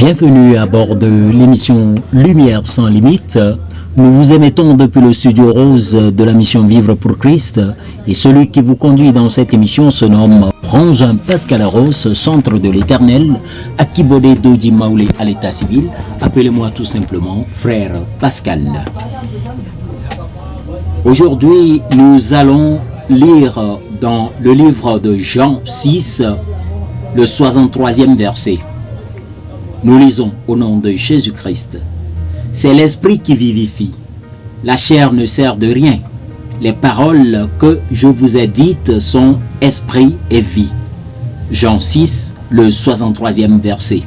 Bienvenue à bord de l'émission Lumière sans limite. Nous vous émettons depuis le studio rose de la mission Vivre pour Christ et celui qui vous conduit dans cette émission se nomme Frangin Pascal Arros, centre de l'Éternel, Akibode Doji Maoulé à l'état civil. Appelez-moi tout simplement Frère Pascal. Aujourd'hui, nous allons lire dans le livre de Jean 6, le 63e verset. Nous lisons au nom de Jésus-Christ. C'est l'esprit qui vivifie. La chair ne sert de rien. Les paroles que je vous ai dites sont esprit et vie. Jean 6, le 63e verset.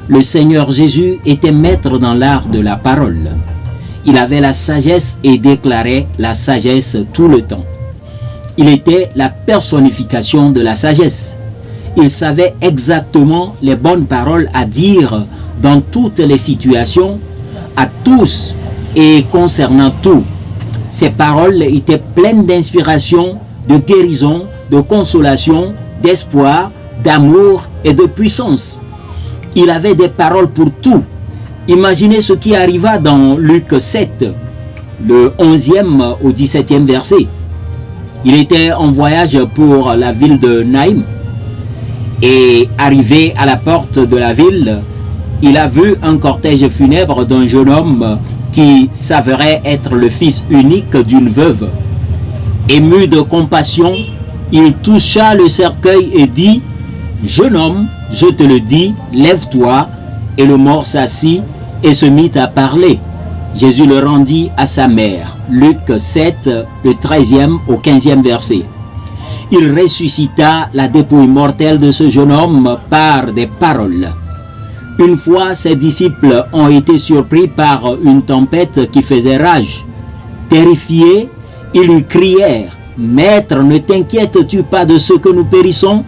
Le Seigneur Jésus était maître dans l'art de la parole. Il avait la sagesse et déclarait la sagesse tout le temps. Il était la personnification de la sagesse. Il savait exactement les bonnes paroles à dire dans toutes les situations, à tous et concernant tout. Ces paroles étaient pleines d'inspiration, de guérison, de consolation, d'espoir, d'amour et de puissance. Il avait des paroles pour tout. Imaginez ce qui arriva dans Luc 7, le 11e au 17e verset. Il était en voyage pour la ville de Naïm. Et arrivé à la porte de la ville, il a vu un cortège funèbre d'un jeune homme qui s'avérait être le fils unique d'une veuve. Ému de compassion, il toucha le cercueil et dit « Jeune homme, je te le dis, lève-toi. » Et le mort s'assit et se mit à parler. Jésus le rendit à sa mère. Luc 7, le 13e au 15e verset. Il ressuscita la dépouille mortelle de ce jeune homme par des paroles. Une fois, ses disciples ont été surpris par une tempête qui faisait rage. Terrifiés, ils lui crièrent « Maître, ne t'inquiètes-tu pas de ce que nous périssons ?»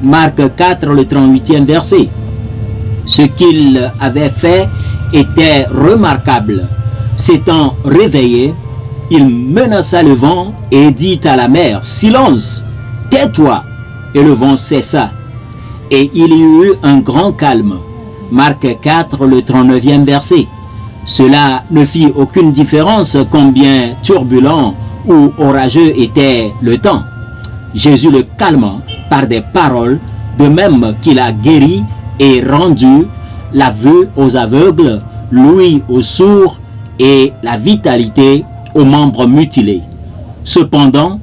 Marc 4, le 38e verset. Ce qu'il avait fait était remarquable. S'étant réveillé, il menaça le vent et dit à la mer « Silence, tais-toi !» Et le vent cessa. Et il y eut un grand calme. Marc 4, le 39e verset. Cela ne fit aucune différence combien turbulent ou orageux était le temps. Jésus le calma par des paroles, de même qu'il a guéri et rendu la vue aux aveugles, l'ouïe aux sourds et la vitalité aux membres mutilés. Cependant,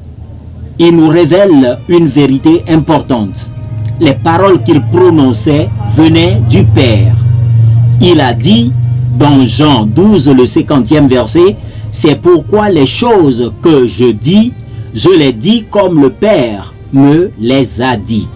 il nous révèle une vérité importante. Les paroles qu'il prononçait venaient du Père. Il a dit dans Jean 12, le 50e verset, « C'est pourquoi les choses que je dis, je les dis comme le Père me les a dites. »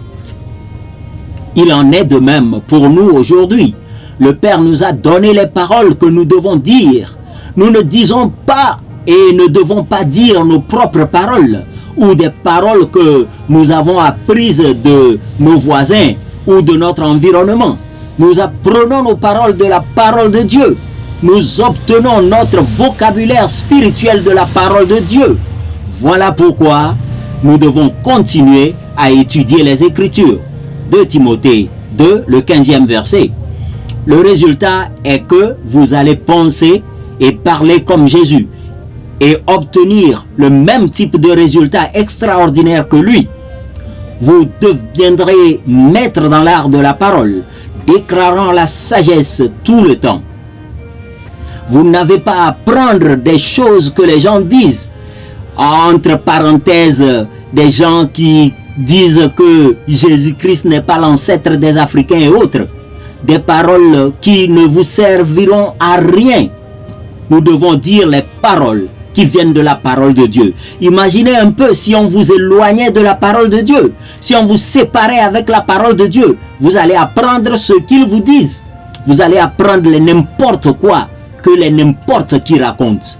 Il en est de même pour nous aujourd'hui. Le Père nous a donné les paroles que nous devons dire. Nous ne disons pas et ne devons pas dire nos propres paroles ou des paroles que nous avons apprises de nos voisins ou de notre environnement. Nous apprenons nos paroles de la parole de Dieu. Nous obtenons notre vocabulaire spirituel de la parole de Dieu. Voilà pourquoi nous devons continuer à étudier les Écritures. 2 Timothée 2, le 15e verset. Le résultat est que vous allez penser et parler comme Jésus et obtenir le même type de résultat extraordinaire que lui. Vous deviendrez maître dans l'art de la parole, déclarant la sagesse tout le temps. Vous n'avez pas à prendre des choses que les gens disent. Entre parenthèses, des gens qui disent que Jésus-Christ n'est pas l'ancêtre des Africains et autres. Des paroles qui ne vous serviront à rien. Nous devons dire les paroles qui viennent de la parole de Dieu. Imaginez un peu si on vous éloignait de la parole de Dieu, si on vous séparait avec la parole de Dieu, vous allez apprendre ce qu'ils vous disent. Vous allez apprendre les n'importe quoi que les n'importe qui racontent.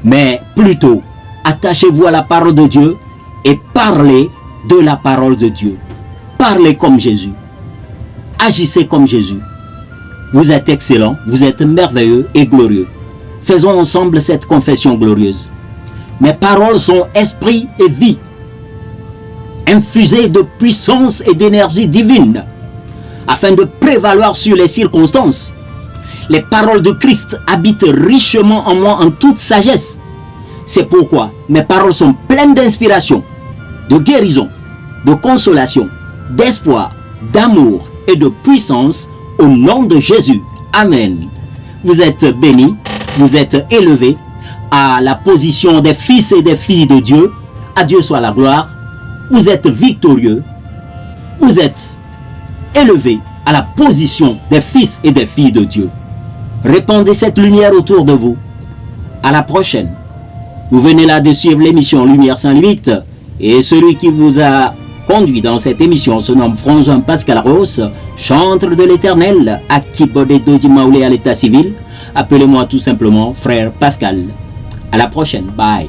Mais plutôt, attachez-vous à la parole de Dieu et parlez de la parole de Dieu. Parlez comme Jésus. Agissez comme Jésus. Vous êtes excellent, vous êtes merveilleux et glorieux. Faisons ensemble cette confession glorieuse. Mes paroles sont esprit et vie, infusées de puissance et d'énergie divine. afin de prévaloir sur les circonstances. Les paroles de Christ habitent richement en moi en toute sagesse. C'est pourquoi mes paroles sont pleines d'inspiration, de guérison, de consolation, d'espoir, d'amour et de puissance au nom de Jésus. Amen. Vous êtes bénis, vous êtes élevés à la position des fils et des filles de Dieu. À Dieu soit la gloire. Vous êtes victorieux. Vous êtes élevés à la position des fils et des filles de Dieu. Répandez cette lumière autour de vous. À la prochaine. Vous venez là de suivre l'émission Lumière sans limite. Et celui qui vous a conduit dans cette émission se nomme Franzin Pascal Ross, chantre de l'Éternel, Akibode Dodimaoulé à l'état civil. Appelez-moi tout simplement Frère Pascal. À la prochaine. Bye.